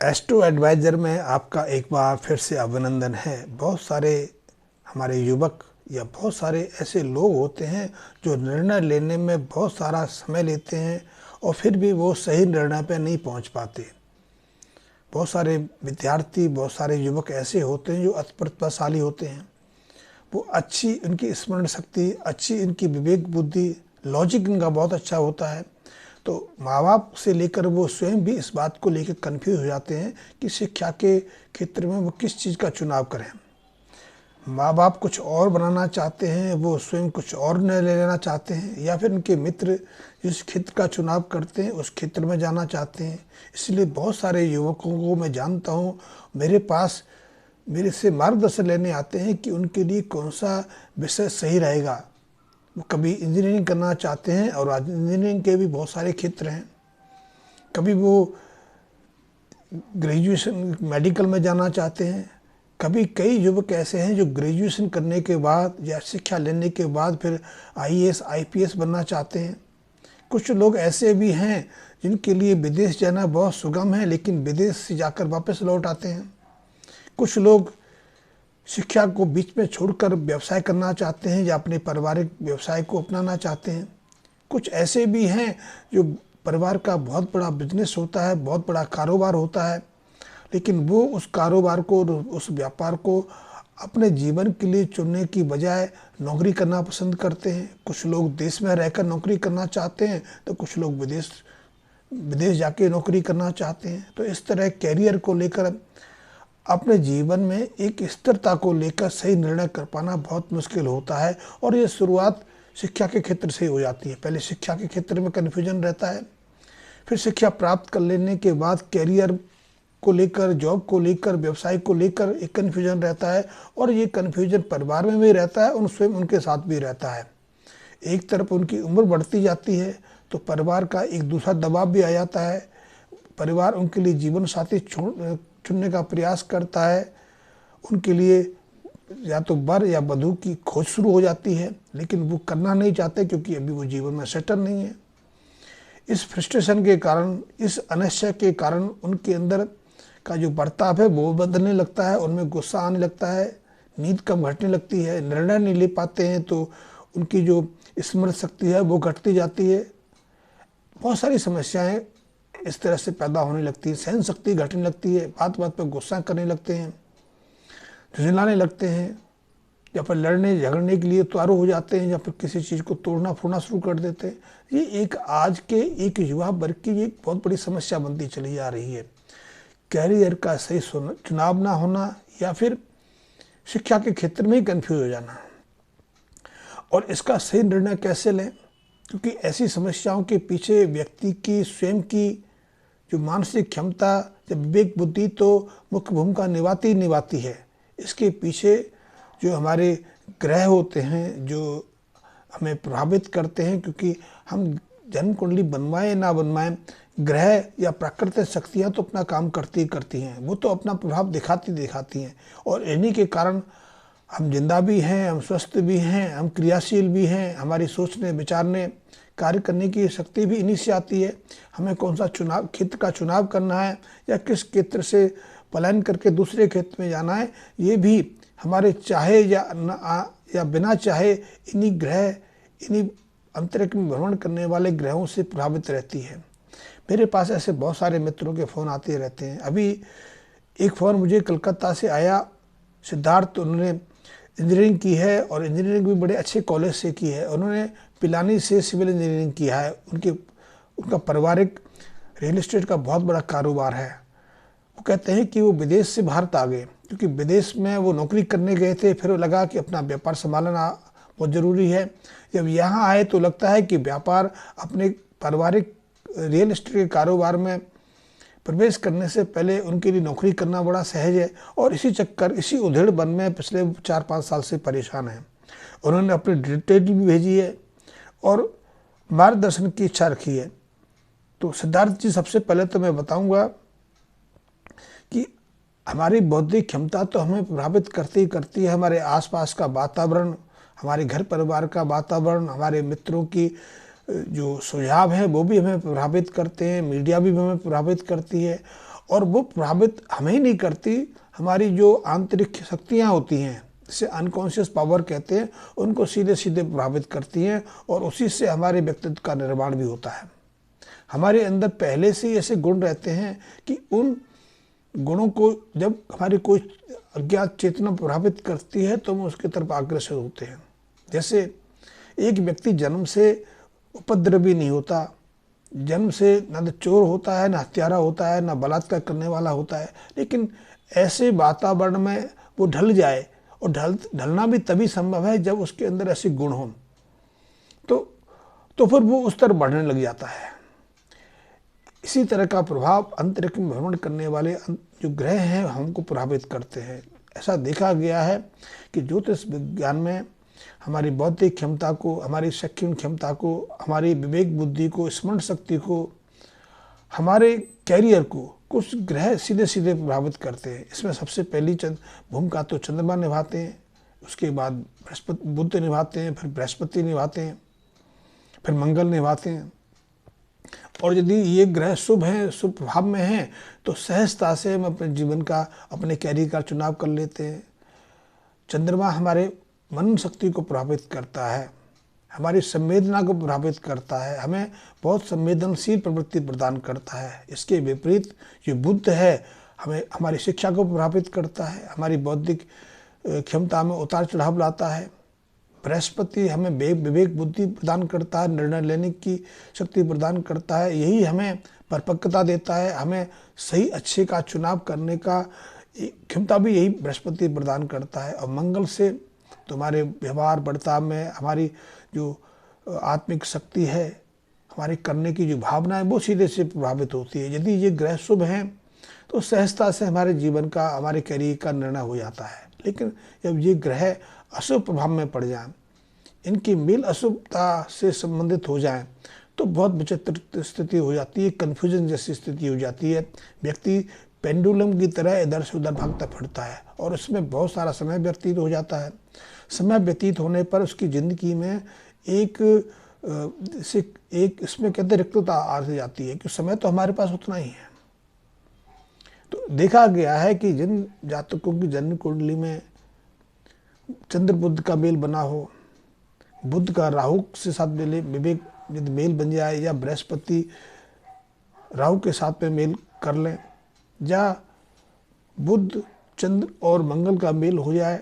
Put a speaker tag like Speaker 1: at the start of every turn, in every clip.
Speaker 1: Astro adviser में आपका एक बार फिर से अभिनंदन है। बहुत सारे हमारे युवक या बहुत सारे ऐसे लोग होते हैं जो निर्णय लेने में बहुत सारा समय लेते हैं और फिर भी वो सही निर्णय पे नहीं पहुंच पाते। बहुत सारे विद्यार्थी, बहुत सारे युवक ऐसे होते हैं जो अति प्रतिभाशाली होते हैं। वो अच्छी उनकी स्मरण शक्ति, अच्छी इनकी विवेक बुद्धि, लॉजिक इनका बहुत अच्छा होता है। तो माँ बाप से लेकर वो स्वयं भी इस बात को लेकर कन्फ्यूज हो जाते हैं कि शिक्षा के क्षेत्र में वो किस चीज़ का चुनाव करें। माँ बाप कुछ और बनाना चाहते हैं, वो स्वयं कुछ और निर्णय लेना चाहते हैं, या फिर उनके मित्र जिस क्षेत्र का चुनाव करते हैं उस क्षेत्र में जाना चाहते हैं। इसलिए बहुत सारे युवकों को मैं जानता हूँ, मेरे से मार्गदर्शन लेने आते हैं कि उनके लिए कौन सा विषय सही रहेगा। वो कभी इंजीनियरिंग करना चाहते हैं और आज इंजीनियरिंग के भी बहुत सारे क्षेत्र हैं। कभी वो ग्रेजुएशन मेडिकल में जाना चाहते हैं। कभी कई युवक ऐसे हैं जो ग्रेजुएशन करने के बाद या शिक्षा लेने के बाद फिर आईएएस आईपीएस बनना चाहते हैं। कुछ लोग ऐसे भी हैं जिनके लिए विदेश जाना बहुत सुगम है, लेकिन विदेश से जाकर वापस लौट आते हैं। कुछ लोग शिक्षा को बीच में छोड़कर व्यवसाय करना चाहते हैं या अपने पारिवारिक व्यवसाय को अपनाना चाहते हैं। कुछ ऐसे भी हैं जो परिवार का बहुत बड़ा बिजनेस होता है, बहुत बड़ा कारोबार होता है, लेकिन वो उस कारोबार को, उस व्यापार को अपने जीवन के लिए चुनने की बजाय नौकरी करना पसंद करते हैं। कुछ लोग देश में रहकर नौकरी करना चाहते हैं तो कुछ लोग विदेश जाके नौकरी करना चाहते हैं। तो इस तरह कैरियर को लेकर, अपने जीवन में एक स्थिरता को लेकर सही निर्णय कर पाना बहुत मुश्किल होता है। और ये शुरुआत शिक्षा के क्षेत्र से हो जाती है। पहले शिक्षा के क्षेत्र में कन्फ्यूजन रहता है, फिर शिक्षा प्राप्त कर लेने के बाद कैरियर को लेकर, जॉब को लेकर, व्यवसाय को लेकर एक कन्फ्यूजन रहता है। और ये कन्फ्यूजन परिवार में भी रहता है और स्वयं उनके साथ भी रहता है। एक तरफ उनकी उम्र बढ़ती जाती है तो परिवार का एक दूसरा दबाव भी आ जाता है। परिवार उनके लिए जीवन साथी चुनने का प्रयास करता है। उनके लिए या तो वर या वधू की खोज शुरू हो जाती है, लेकिन वो करना नहीं चाहते क्योंकि अभी वो जीवन में सेटल नहीं है। इस फ्रस्ट्रेशन के कारण, इस अनिश्चय के कारण उनके अंदर का जो बर्ताव है वो बदलने लगता है, उनमें गुस्सा आने लगता है, नींद कम घटने लगती है, निर्णय नहीं ले पाते हैं तो उनकी जो स्मरण शक्ति है वो घटती जाती है। बहुत सारी समस्याएं इस तरह से पैदा होने लगती है। सहन शक्ति घटने लगती है, बात बात पर गुस्सा करने लगते हैं, झुंझलाने लगते हैं, या फिर लड़ने झगड़ने के लिए तैयार हो जाते हैं, या फिर किसी चीज़ को तोड़ना फोड़ना शुरू कर देते हैं। ये एक आज के एक युवा वर्ग की एक बहुत बड़ी समस्या बनती चली जा रही है। कैरियर का सही चुनाव ना होना, या फिर शिक्षा के क्षेत्र में ही कन्फ्यूज हो जाना। और इसका सही निर्णय कैसे लें, क्योंकि ऐसी समस्याओं के पीछे व्यक्ति की स्वयं की जो मानसिक क्षमता या विवेक बुद्धि तो मुख्य भूमिका निभाती है। इसके पीछे जो हमारे ग्रह होते हैं जो हमें प्रभावित करते हैं, क्योंकि हम जन्म कुंडली बनवाएं ना बनवाएं, ग्रह या प्राकृतिक शक्तियां तो अपना काम करती हैं, वो तो अपना प्रभाव दिखाती हैं। और इन्हीं के कारण हम जिंदा भी हैं, हम स्वस्थ भी हैं, हम क्रियाशील भी हैं। हमारी सोचने, विचारने, कार्य करने की शक्ति भी इन्हीं से आती है। हमें कौन सा क्षेत्र का चुनाव करना है या किस क्षेत्र से पलायन करके दूसरे क्षेत्र में जाना है, ये भी हमारे चाहे या बिना चाहे इन्हीं अंतरिक्ष में भ्रमण करने वाले ग्रहों से प्रभावित रहती है। मेरे पास ऐसे बहुत सारे मित्रों के फ़ोन आते रहते हैं। अभी एक फ़ोन मुझे कलकत्ता से आया, सिद्धार्थ, उन्होंने इंजीनियरिंग की है और इंजीनियरिंग भी बड़े अच्छे कॉलेज से की है। उन्होंने पिलानी से सिविल इंजीनियरिंग किया है। उनका पारिवारिक रियल एस्टेट का बहुत बड़ा कारोबार है। वो कहते हैं कि वो विदेश से भारत आ गए क्योंकि विदेश में वो नौकरी करने गए थे, फिर वो लगा कि अपना व्यापार संभालना बहुत ज़रूरी है। जब यहाँ आए तो लगता है कि व्यापार, अपने पारिवारिक रियल एस्टेट के कारोबार में प्रवेश करने से पहले उनके लिए नौकरी करना बड़ा सहज है। और इसी उधेड़ बन में पिछले 4-5 साल से परेशान हैं। उन्होंने अपनी डिटेल भी भेजी है और मार्गदर्शन की इच्छा रखी है। तो सिद्धार्थ जी, सबसे पहले तो मैं बताऊंगा कि हमारी बौद्धिक क्षमता तो हमें प्रभावित करती है। हमारे आसपास का वातावरण, हमारे घर परिवार का वातावरण, हमारे मित्रों की जो सुझाव हैं वो भी हमें प्रभावित करते हैं, मीडिया भी हमें प्रभावित करती है। और वो प्रभावित हमें ही नहीं करती, हमारी जो आंतरिक शक्तियाँ होती हैं, जिसे अनकॉन्शियस पावर कहते हैं, उनको सीधे सीधे प्रभावित करती हैं और उसी से हमारे व्यक्तित्व का निर्माण भी होता है। हमारे अंदर पहले से ही ऐसे गुण रहते हैं कि उन गुणों को जब हमारी कोई अज्ञात चेतना प्रभावित करती है तो हम उसकी तरफ अग्रसर होते हैं। जैसे एक व्यक्ति जन्म से उपद्रवी नहीं होता, जन्म से न तो चोर होता है, न हत्यारा होता है, न बलात्कार करने वाला होता है, लेकिन ऐसे वातावरण में वो ढल जाए, और ढलना भी तभी संभव है जब उसके अंदर ऐसे गुण हों, तो फिर वो उस तरफ बढ़ने लग जाता है। इसी तरह का प्रभाव अंतरिक्ष में भ्रमण करने वाले जो ग्रह हैं हमको प्रभावित करते हैं। ऐसा देखा गया है कि ज्योतिष विज्ञान में हमारी बौद्धिक क्षमता को, हमारी शैक्षणिक क्षमता को, हमारी विवेक बुद्धि को, स्मरण शक्ति को, हमारे कैरियर को कुछ ग्रह सीधे सीधे प्रभावित करते हैं। इसमें सबसे पहली भूमिका तो चंद्रमा निभाते हैं, उसके बाद बृहस्पति बुध निभाते हैं, फिर बृहस्पति निभाते हैं, फिर मंगल निभाते हैं। और यदि ये ग्रह शुभ हैं, शुभ प्रभाव में हैं, तो सहजता से हम अपने जीवन का, अपने कैरियर का चुनाव कर लेते हैं। चंद्रमा हमारे मन शक्ति को प्रभावित करता है, हमारी संवेदना को प्रभावित करता है, हमें बहुत संवेदनशील प्रवृत्ति प्रदान करता है। इसके विपरीत जो बुध है हमें हमारी शिक्षा को प्रभावित करता है, हमारी बौद्धिक क्षमता में उतार चढ़ाव लाता है। बृहस्पति हमें विवेक बुद्धि प्रदान करता है, निर्णय लेने की शक्ति प्रदान करता है, यही हमें परिपक्वता देता है, हमें सही अच्छे का चुनाव करने का क्षमता भी यही बृहस्पति प्रदान करता है। और मंगल से तो हमारे व्यवहार बर्ताव में हमारी जो आत्मिक शक्ति है, हमारी करने की जो भावना है, वो सीधे से प्रभावित होती है। यदि ये ग्रह शुभ हैं तो सहजता से हमारे जीवन का, हमारे कैरियर का निर्णय हो जाता है। लेकिन जब ये ग्रह अशुभ प्रभाव में पड़ जाएं, इनकी मेल अशुभता से संबंधित हो जाएं, तो बहुत विचित्र स्थिति हो जाती है, कन्फ्यूजन जैसी स्थिति हो जाती है। व्यक्ति पेंडुलम की तरह इधर से उधर भागता फिरता है और उसमें बहुत सारा समय व्यतीत हो जाता है। समय व्यतीत होने पर उसकी ज़िंदगी में एक इसमें कहते रिक्तता आ जाती है कि समय तो हमारे पास उतना ही है। तो देखा गया है कि जिन जातकों की जन्म कुंडली में चंद्र बुध का मेल बना हो, बुध का राहु से साथ विवेक यदि मेल बन जाए, या बृहस्पति राहु के साथ में मेल कर लें, या बुध चंद्र और मंगल का मेल हो जाए,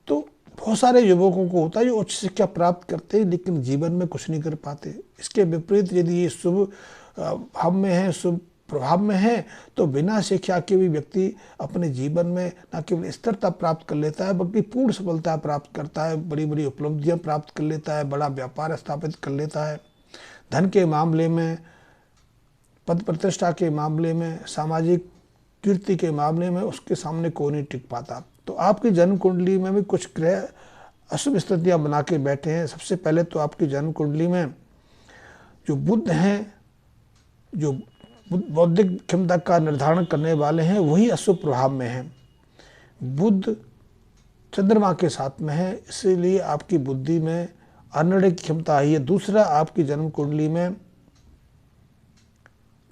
Speaker 1: तो बहुत सारे युवकों को होता है जो उच्च शिक्षा प्राप्त करते हैं लेकिन जीवन में कुछ नहीं कर पाते। इसके विपरीत यदि ये शुभ भाव में है, शुभ प्रभाव में है, तो बिना शिक्षा के भी व्यक्ति अपने जीवन में न केवल स्थिरता प्राप्त कर लेता है बल्कि पूर्ण सफलता प्राप्त करता है, बड़ी बड़ी उपलब्धियां प्राप्त कर लेता है, बड़ा व्यापार स्थापित कर लेता है। धन के मामले में, पद प्रतिष्ठा के मामले में, सामाजिक कीर्ति के मामले में उसके सामने कोई नहीं टिक पाता। तो आपकी जन्म कुंडली में भी कुछ ग्रह अशुभ स्थितियाँ बना के बैठे हैं। सबसे पहले तो आपकी जन्म कुंडली में जो बुध हैं, जो बौद्धिक क्षमता का निर्धारण करने वाले हैं, वही अशुभ प्रभाव में हैं। बुध चंद्रमा के साथ में है, इसीलिए आपकी बुद्धि में अनिर्णय की क्षमता आई है। दूसरा, आपकी जन्म कुंडली में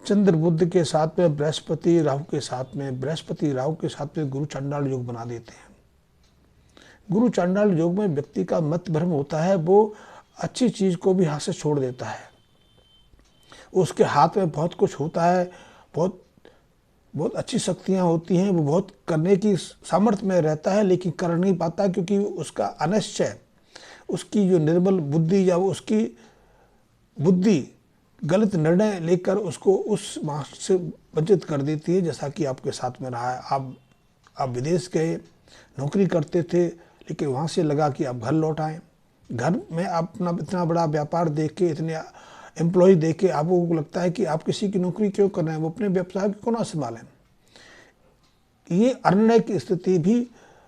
Speaker 1: चंद्र बुध के साथ में बृहस्पति राहु के साथ में, बृहस्पति राहु के साथ में गुरु चांडाल योग बना देते हैं। गुरु चांडाल योग में व्यक्ति का मत भ्रम होता है, वो अच्छी चीज को भी हाथ से छोड़ देता है। उसके हाथ में बहुत कुछ होता है, बहुत अच्छी शक्तियां होती हैं, वो बहुत करने की सामर्थ्य में रहता है लेकिन कर नहीं पाता, क्योंकि उसका अनिश्चय, उसकी जो निर्बल बुद्धि या उसकी बुद्धि गलत निर्णय लेकर उसको उस मार्ग से वंचित कर देती है, जैसा कि आपके साथ में रहा है। आप विदेश गए, नौकरी करते थे, लेकिन वहाँ से लगा कि आप घर लौट आए। घर में आप अपना इतना बड़ा व्यापार देख के, इतने एम्प्लॉय देख के आपको लगता है कि आप किसी की नौकरी क्यों कर रहे हैं, वो अपने व्यवसाय को क्यों ना संभालें। ये अनिर्णय की स्थिति भी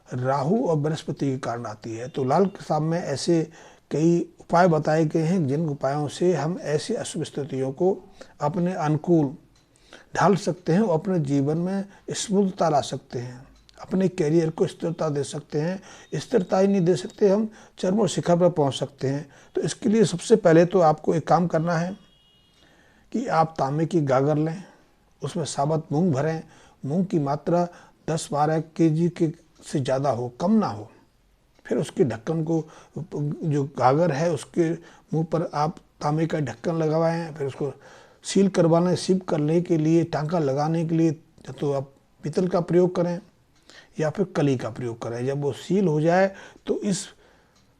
Speaker 1: राहु और बृहस्पति के कारण आती है। तो लाल किताब में ऐसे कई उपाय बताए गए हैं जिन उपायों से हम ऐसी अशुभ स्थितियों को अपने अनुकूल ढाल सकते हैं और अपने जीवन में स्मूथता ला सकते हैं, अपने कैरियर को स्थिरता दे सकते हैं। स्थिरता ही नहीं दे सकते, हम चरम शिखर पर पहुंच सकते हैं। तो इसके लिए सबसे पहले तो आपको एक काम करना है कि आप तांबे की गागर लें, उसमें साबुत मूंग भरें। मूंग की मात्रा 10-12 केजी के से ज़्यादा हो, कम ना हो। फिर उसके ढक्कन को, जो गागर है उसके मुंह पर आप तांबे का ढक्कन लगवाएं। फिर उसको सील करवाना, सील करने के लिए, टांका लगाने के लिए तो आप पीतल का प्रयोग करें या फिर कली का प्रयोग करें। जब वो सील हो जाए तो इस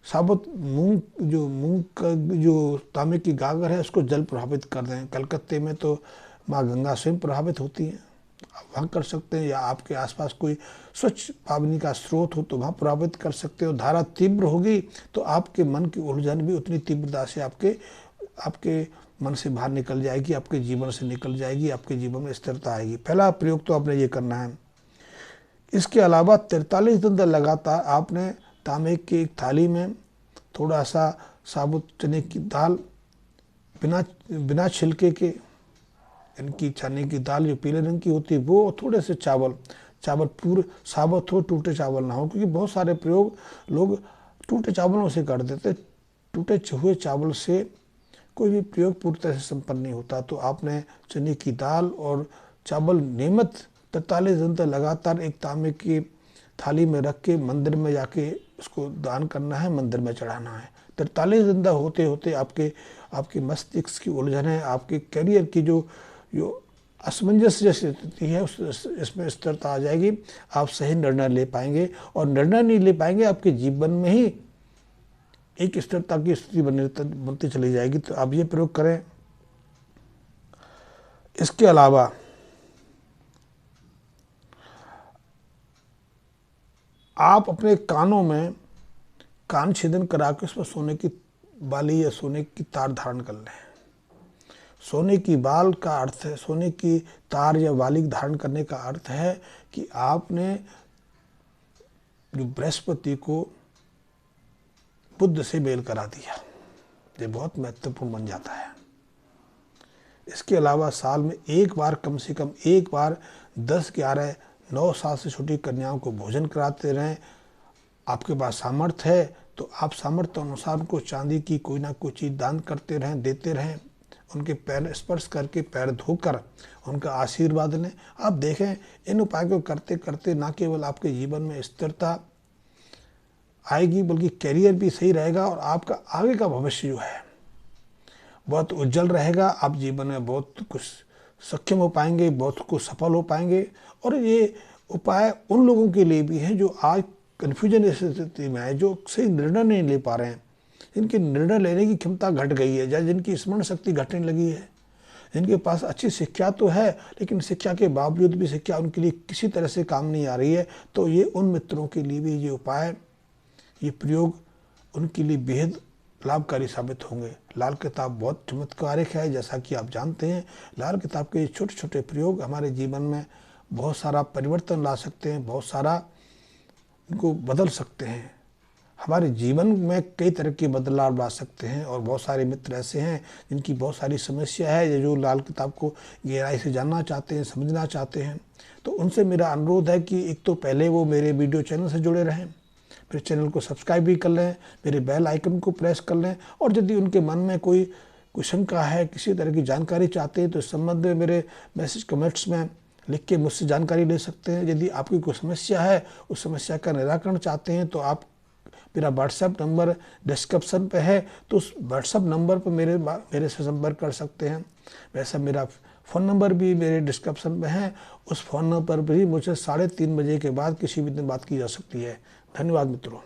Speaker 1: साबुत मूंग का जो तांबे की गागर है उसको जल प्रभावित कर दें। कलकत्ते में तो माँ गंगा स्वयं प्रभावित होती हैं, आप वहाँ कर सकते हैं, या आपके आसपास कोई स्वच्छ पावनी का स्रोत हो तो वहाँ प्रभावित कर सकते हो। धारा तीव्र होगी तो आपके मन की उलझन भी उतनी तीव्रता से आपके मन से बाहर निकल जाएगी, आपके जीवन से निकल जाएगी, आपके जीवन में स्थिरता आएगी। पहला प्रयोग तो आपने ये करना है। इसके अलावा 43 दिन तक लगातार आपने तांबे की एक थाली में थोड़ा सा साबुत चने की दाल, बिना छिलके के, इनकी चने की दाल जो पीले रंग की होती है वो, और थोड़े से चावल पूरे साबुत हो, टूटे चावल ना हो, क्योंकि बहुत सारे प्रयोग लोग टूटे चावलों से कर देते। टूटे हुए चावल से कोई भी प्रयोग पूरी तरह से संपन्न नहीं होता। तो आपने चने की दाल और चावल नियमित 43 दिन तक लगातार एक तांबे की थाली में रख के मंदिर में जाके उसको दान करना है, मंदिर में चढ़ाना है। 43 दिन तक होते होते आपके मस्तिष्क की उलझन है, आपके करियर की जो असमंजस जैसी स्थिति है इसमें स्थिरता आ जाएगी। आप सही निर्णय ले पाएंगे, और निर्णय नहीं ले पाएंगे आपके जीवन में ही एक स्थिरता की स्थिति बनती चली जाएगी। तो आप ये प्रयोग करें। इसके अलावा आप अपने कानों में कान छेदन करा के उसमें सोने की बाली या सोने की तार धारण कर लें। सोने की बाल का अर्थ है, सोने की तार या बाली धारण करने का अर्थ है कि आपने जो बृहस्पति को बुध से मेल करा दिया। ये बहुत महत्वपूर्ण बन जाता है। इसके अलावा साल में एक बार, कम से कम एक बार 10, 11, 9 साल से छोटी कन्याओं को भोजन कराते रहें। आपके पास सामर्थ्य है तो आप सामर्थ्य अनुसार उनको चांदी की कोई ना कोई चीज़ दान करते रहें, देते रहें। उनके पैर स्पर्श करके, पैर धोकर उनका आशीर्वाद लें। आप देखें, इन उपायों को करते करते न केवल आपके जीवन में स्थिरता आएगी बल्कि करियर भी सही रहेगा, और आपका आगे का भविष्य जो है बहुत उज्जवल रहेगा। आप जीवन में बहुत कुछ सक्षम हो पाएंगे, बहुत कुछ सफल हो पाएंगे। और ये उपाय उन लोगों के लिए भी है जो आज कन्फ्यूजन स्थिति में है, जो सही निर्णय नहीं ले पा रहे हैं, जिनकी निर्णय लेने की क्षमता घट गई है, या जिनकी स्मरण शक्ति घटने लगी है, जिनके पास अच्छी शिक्षा तो है लेकिन शिक्षा के बावजूद भी शिक्षा उनके लिए किसी तरह से काम नहीं आ रही है। तो ये उन मित्रों के लिए भी ये उपाय, ये प्रयोग उनके लिए बेहद लाभकारी साबित होंगे। लाल किताब बहुत चमत्कारिक है, जैसा कि आप जानते हैं। लाल किताब के छोटे छोटे प्रयोग हमारे जीवन में बहुत सारा परिवर्तन ला सकते हैं, बहुत सारा इनको बदल सकते हैं, हमारे जीवन में कई तरह के बदलाव ला सकते हैं। और बहुत सारे मित्र ऐसे हैं जिनकी बहुत सारी समस्या है, जो लाल किताब को गहराई से जानना चाहते हैं, समझना चाहते हैं। तो उनसे मेरा अनुरोध है कि एक तो पहले वो मेरे वीडियो चैनल से जुड़े रहें, फिर चैनल को सब्सक्राइब भी कर लें, मेरे बेल आइकन को प्रेस कर लें। और यदि उनके मन में कोई शंका है, किसी तरह की जानकारी चाहते हैं, तो इस संबंध में मेरे मैसेज कमेंट्स में लिख के मुझसे जानकारी ले सकते हैं। यदि आपकी कोई समस्या है, उस समस्या का निराकरण चाहते हैं, तो आप, मेरा व्हाट्सएप नंबर डिस्क्रिप्शन पे है, तो उस व्हाट्सएप नंबर पर मेरे से संपर्क कर सकते हैं। वैसे मेरा फ़ोन नंबर भी मेरे डिस्क्रिप्शन में है, उस फ़ोन नंबर पर भी मुझसे 3:30 बजे के बाद किसी भी दिन बात की जा सकती है। धन्यवाद मित्रों।